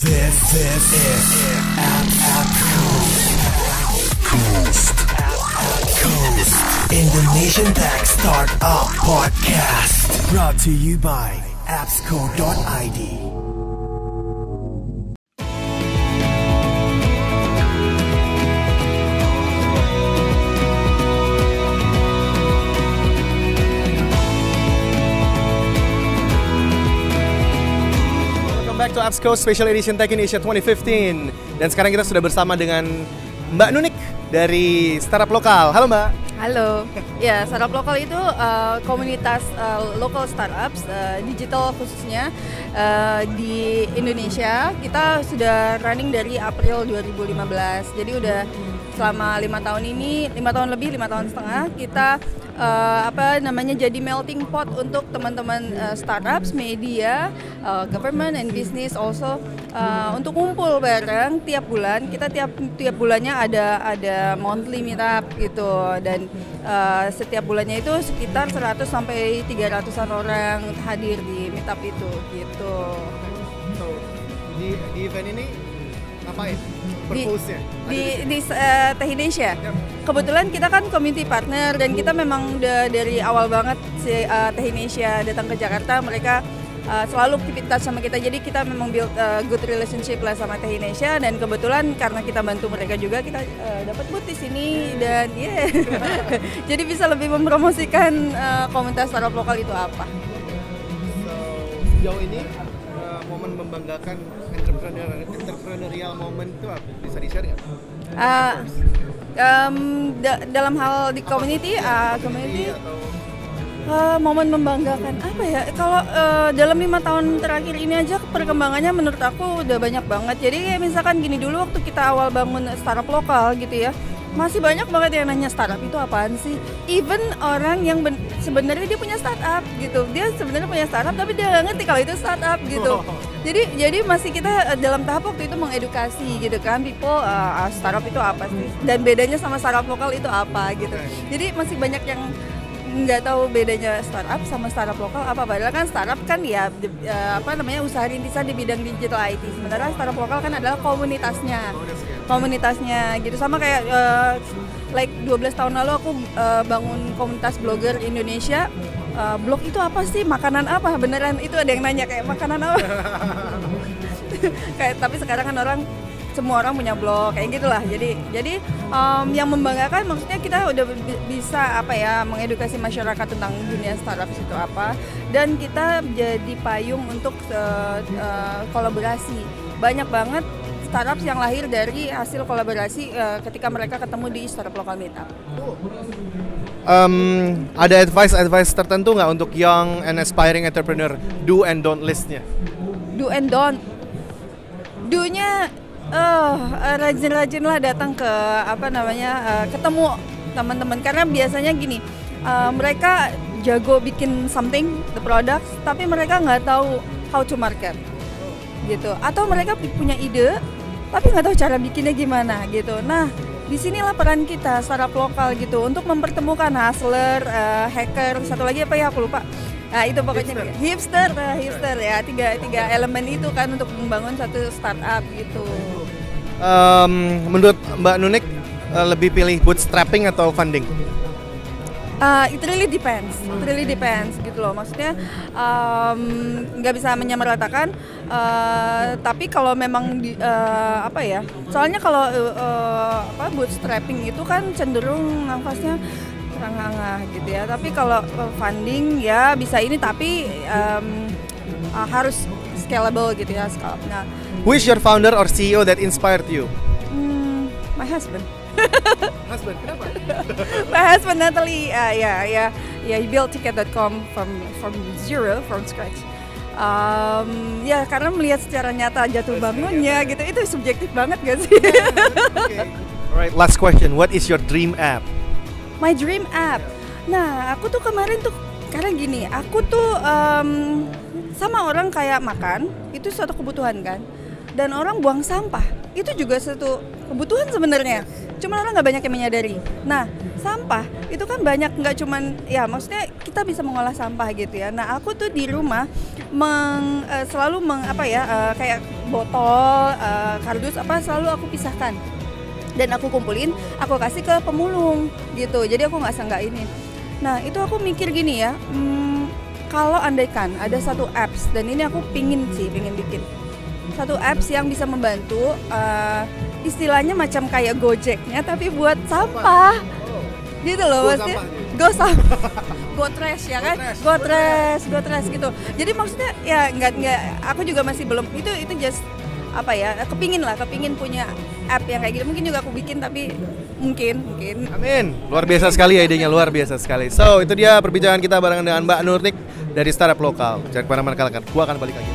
This is Coast Indonesian Tech Startup Podcast, brought to you by appsco.id. Back to Appsco Special Edition Tech in Asia 2015. Dan sekarang kita sudah bersama dengan Mbak Nunik dari startup lokal. Halo Mbak. Halo. Ya, startup lokal itu komunitas local startups digital khususnya di Indonesia. Kita sudah running dari April 2015. Jadi udah selama 5 tahun ini, 5 tahun lebih, 5 tahun setengah kita jadi melting pot untuk teman-teman startups, media, government and business also untuk kumpul bareng tiap bulan. Kita tiap bulannya ada monthly meetup gitu, dan setiap bulannya itu sekitar 100 sampai 300-an orang hadir di meetup itu gitu. So, di event ini ngapain? Purpose-nya? Di Tech Indonesia. Kebetulan kita kan community partner dan kita memang udah dari awal banget si Tech Indonesia datang ke Jakarta, mereka selalu keep in touch sama kita. Jadi kita memang build good relationship lah sama Tech Indonesia, dan kebetulan karena kita bantu mereka juga, kita dapat booth di sini dan jadi bisa lebih mempromosikan komunitas startup lokal itu apa. So, sejauh ini momen membanggakan entrepreneurial moment itu apa? Bisa di-share nggak? Dalam hal di community momen membanggakan apa ya? Kalau dalam 5 tahun terakhir ini aja perkembangannya menurut aku udah banyak banget. Jadi kayak misalkan gini, dulu waktu kita awal bangun startup lokal gitu ya, masih banyak banget yang nanya startup itu apaan sih? Even orang yang sebenarnya dia punya startup gitu, dia sebenarnya punya startup tapi dia nggak ngerti kalau itu startup gitu. Jadi masih kita dalam tahap waktu itu mengedukasi gitu kan, people startup itu apa sih? Dan bedanya sama startup lokal itu apa gitu. Jadi masih banyak yang nggak tahu bedanya startup sama startup lokal apa. Padahal kan startup kan ya usaha rintisan di bidang digital IT. Sementara startup lokal kan adalah komunitasnya gitu. Sama kayak 12 tahun lalu aku bangun komunitas blogger Indonesia. Blog itu apa sih? Makanan apa? Beneran itu ada yang nanya kayak makanan apa? Tapi sekarang kan semua orang punya blog kayak gitulah. Jadi yang membanggakan maksudnya kita udah bisa mengedukasi masyarakat tentang dunia startup itu apa, dan kita jadi payung untuk kolaborasi. Banyak banget startups yang lahir dari hasil kolaborasi ketika mereka ketemu di startup lokal meetup. Ada advice tertentu nggak untuk young and aspiring entrepreneur, do and don't listnya? Do and don't. Do-nya rajin-rajinlah datang ke ketemu teman-teman, karena biasanya gini, mereka jago bikin something, the products, tapi mereka nggak tahu how to market gitu, atau mereka punya ide tapi nggak tahu cara bikinnya gimana gitu. Nah, disinilah peran kita startup lokal gitu untuk mempertemukan hustler, hacker, satu lagi apa ya aku lupa. Nah itu pokoknya hipster ya, tiga elemen itu kan untuk membangun satu startup gitu. Menurut Mbak Nunik lebih pilih bootstrapping atau funding? It really depends gitu loh. Maksudnya nggak bisa menyamaratakan. Tapi kalau memang soalnya kalau bootstrapping itu kan cenderung nafasnya terengah-engah gitu ya. Tapi kalau funding ya bisa ini, tapi harus scalable gitu ya. Nah, who is your founder or CEO that inspired you? My husband. Husband, kenapa? My husband Natalie, he built ticket.com from zero, from scratch. Karena melihat secara nyata jatuh bangunnya gitu, itu subjektif banget gak sih? Okay. Alright, last question. What is your dream app? My dream app. Nah, aku tuh kemarin tuh karena gini, aku tuh sama orang kayak makan itu suatu kebutuhan kan, dan orang buang sampah itu juga suatu kebutuhan sebenarnya. Cuma orang nggak banyak yang menyadari. Nah, sampah itu kan banyak, nggak cuman ya maksudnya kita bisa mengolah sampah gitu ya. Nah aku tuh di rumah selalu kayak botol, kardus selalu aku pisahkan dan aku kumpulin, aku kasih ke pemulung gitu. Jadi aku nggak ini. Nah itu aku mikir gini ya, kalau andaikan ada satu apps, dan ini aku pingin bikin satu apps yang bisa membantu, istilahnya macam kayak Gojeknya tapi buat sampah gitu loh, maksudnya go trash ya kan, go trash gitu. Jadi maksudnya ya nggak, aku juga masih belum itu just kepingin punya app yang kayak gitu. Mungkin juga aku bikin, tapi mungkin. Amin. Luar biasa sekali ya, idenya luar biasa sekali. So itu dia perbincangan kita barengan dengan Mbak Nurnik dari Startup Lokal. Jangan kemana-mana, kalian. Gua akan balik lagi.